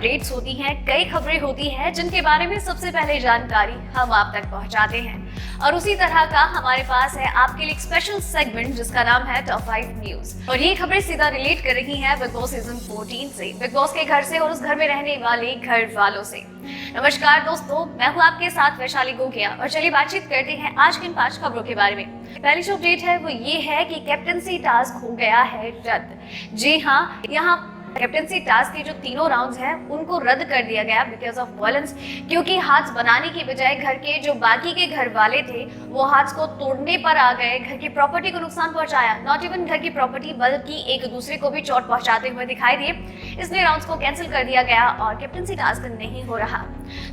Updates होती हैं, कई खबरें होती हैं जिनके बारे में सबसे पहले जानकारी हम आप तक पहुंचाते हैं। और उसी तरह का हमारे पास है आपके लिए एक स्पेशल सेगमेंट जिसका नाम है टॉप 5 न्यूज। और ये खबरें सीधा रिलेट कर रही हैं बिग बॉस सीजन 14 से, बिग बॉस के घर से और उस घर में रहने वाले घर वालों से। नमस्कार दोस्तों, मैं हूँ आपके साथ वैशाली गोगिया और चलिए बातचीत करते हैं आज की इन 5 खबरों के बारे में। पहली जो अपडेट है वो ये है कि कैप्टनसी टास्क हो गया है रद्द। जी हाँ, यहाँ कैप्टनसी टास्क के जो तीनों राउंड्स हैं उनको रद्द कर दिया गया बिकॉज ऑफ वायलेंस, क्योंकि हाथ बनाने की बजाय घर के जो बाकी के घर वाले थे वो हाथ को तोड़ने पर आ गए, घर की प्रॉपर्टी को नुकसान पहुंचाया। नॉट इवन घर की प्रॉपर्टी बल्कि एक दूसरे को भी चोट पहुंचाते हुए दिखाई दिए, इसलिए राउंड्स को कैंसिल कर दिया गया और कैप्टनसी टास्क नहीं हो रहा।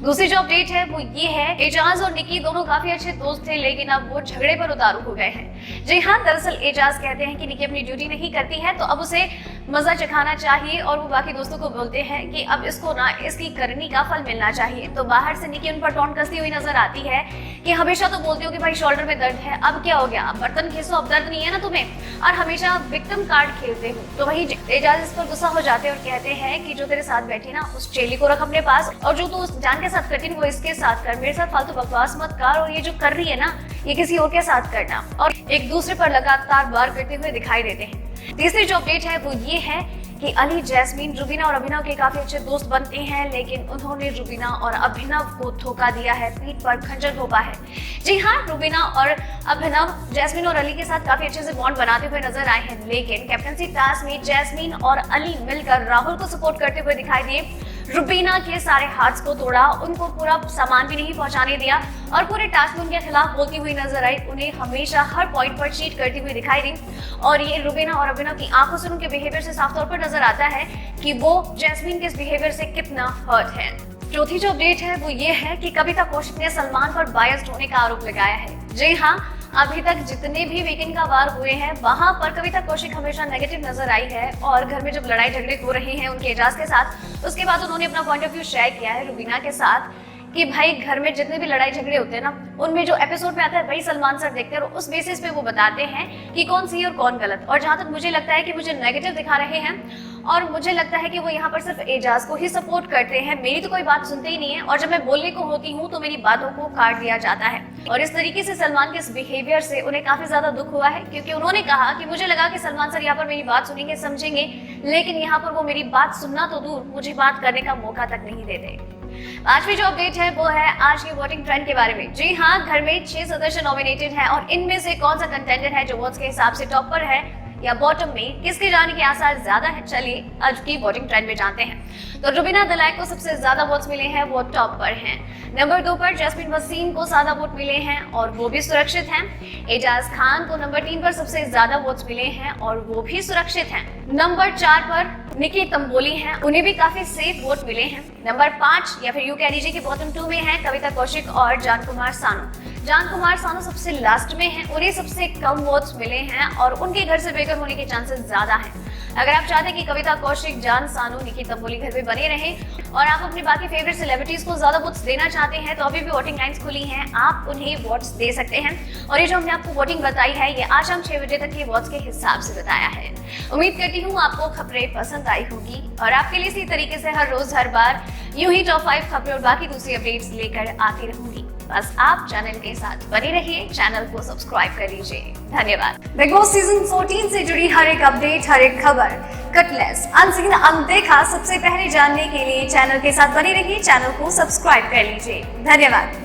दूसरी जो अपडेट है वो ये है, एजाज और निकी दोनों काफी अच्छे दोस्त थे लेकिन अब वो झगड़े पर उतारू हो गए हैं। जी हाँ, दरअसल एजाज कहते हैं कि निकी अपनी ड्यूटी नहीं करती है तो अब उसे मजा चखाना चाहिए और वो बाकी दोस्तों को बोलते हैं कि अब इसको ना इसकी करनी का फल मिलना चाहिए। तो बाहर से निकी उन पर टॉन्ट कसती हुई नजर आती है कि हमेशा तो बोलते हो कि भाई शोल्डर में दर्द है, अब क्या हो गया, अब बर्तन खींचो, अब दर्द नहीं है ना तुम्हें, और हमेशा विक्टिम कार्ड खेलते हो। तो वही एजाज इस पर गुस्सा हो जाते हैं और कहते हैं कि जो तेरे साथ बैठी ना उस चेली को रख अपने पास, और जो तू उस जान के साथ करती वो इसके साथ कर, मेरे साथ फालतू बकवास मत कर, और ये जो कर रही है ना ये किसी और के साथ करना। और एक दूसरे पर लगातार वार करते हुए दिखाई देते हैं। तीसरी जो अपडेट है वो ये है कि अली, जैस्मीन, रुबीना और अभिनव के काफी अच्छे दोस्त बनते हैं लेकिन उन्होंने रुबीना और अभिनव को धोखा दिया है, पीठ पर खंजर घोंपा है। जी हाँ, रुबीना और अभिनव जैस्मीन और अली के साथ काफी अच्छे से बॉन्ड बनाते हुए नजर आए हैं, लेकिन कैप्टनसी टास्क में जैस्मीन और अली मिलकर राहुल को सपोर्ट करते हुए दिखाई दिए। रुबीना के सारे हाथ्स को तोड़ा, उनको पूरा सामान भी नहीं पहुंचाने दिया और पूरे टास्क में उनके खिलाफ बोलती हुई नजर आई, उन्हें हमेशा हर पॉइंट पर चीट करती हुई दिखाई दी। और ये रुबीना और अभिनव की आंखों से उनके बिहेवियर से साफ तौर पर नजर आता है कि वो जैस्मीन के इस बिहेवियर से कितना हर्ट है। चौथी जो अपडेट है वो ये है कि कविता कौशिक ने सलमान पर बायस्ड होने का आरोप लगाया है। जी हाँ, अभी तक जितने भी वीकेंड का वार हुए हैं वहां पर कविता कौशिक हमेशा नेगेटिव नजर आई है और घर में जब लड़ाई झगड़े हो रहे हैं उनके एजाज के साथ, उसके बाद उन्होंने अपना पॉइंट ऑफ व्यू शेयर किया है रुबीना के साथ कि भाई घर में जितने भी लड़ाई झगड़े होते हैं ना उनमें जो एपिसोड में आता है वही सलमान सर देखते हैं और उस बेसिस पे वो बताते हैं कि कौन सही और कौन गलत। और जहां तक मुझे लगता है कि मुझे नेगेटिव दिखा रहे हैं और मुझे लगता है कि वो यहाँ पर सिर्फ एजाज को ही सपोर्ट करते हैं, मेरी तो कोई बात सुनते ही नहीं है और जब मैं बोलने को होती हूँ तो मेरी बातों को काट दिया जाता है। और इस तरीके से सलमान के इस बिहेवियर से उन्हें काफी ज्यादा दुख हुआ है, क्योंकि उन्होंने कहा कि मुझे लगा कि सलमान सर यहाँ पर मेरी बात सुनेंगे, समझेंगे, लेकिन यहाँ पर वो मेरी बात सुनना तो दूर मुझे बात करने का मौका तक नहीं देते। पांचवी जो अपडेट है वो है आज की वोटिंग ट्रेंड के बारे में। जी हाँ, घर में 6 सदस्य नॉमिनेटेड हैं और इनमें से कौन सा कंटेंडर है जो वोट्स के हिसाब से टॉप पर है या बॉटम में, किसके जाने के आसार ज्यादा है, चलिए आज की वोटिंग ट्रेंड में जानते हैं। तो रुबीना दलाइक को सबसे ज्यादा वोट्स मिले हैं, वो टॉप पर हैं। नंबर 2 पर जैस्मीन वसीम को ज्यादा वोट मिले हैं और वो भी सुरक्षित हैं। एजाज खान को नंबर 3 पर सबसे ज्यादा वोट्स मिले हैं और वो भी सुरक्षित हैं। नंबर 4 पर निकी तंबोली हैं, उन्हें भी काफी सेफ वोट मिले हैं। नंबर 5 या फिर यूं कह लीजिए कि बॉटम 2 में है कविता कौशिक और जान कुमार सानू। जान कुमार सानू सबसे लास्ट में हैं, उन्हें सबसे कम वोट्स मिले हैं और उनके घर से बेघर होने के चांसेस ज्यादा हैं। अगर आप चाहते हैं कि कविता कौशिक, जान सानू, निकी तंबोली घर में बने रहें और आप अपने बाकी फेवरेट सेलिब्रिटीज को ज्यादा वोट्स देना चाहते हैं तो अभी भी वोटिंग लाइन्स खुली हैं, आप उन्हें वोट्स दे सकते हैं। और ये जो हमने आपको वोटिंग बताई है ये आज शाम 6 बजे तक के वोट्स के हिसाब से बताया है। उम्मीद करती हूँ आपको खबरें पसंद आई होगी और आपके लिए इसी तरीके से हर रोज हर बार यूं ही टॉप 5 खबरें और बाकी दूसरी अपडेट्स लेकर आती रहूंगी। बस आप चैनल के साथ बने रहिए, चैनल को सब्सक्राइब कर लीजिए। धन्यवाद। बिग बॉस सीजन 14 से जुड़ी हर एक अपडेट, हर एक खबर कटलेस, अनसीन, अनदेखा सबसे पहले जानने के लिए चैनल के साथ बने रहिए, चैनल को सब्सक्राइब कर लीजिए। धन्यवाद।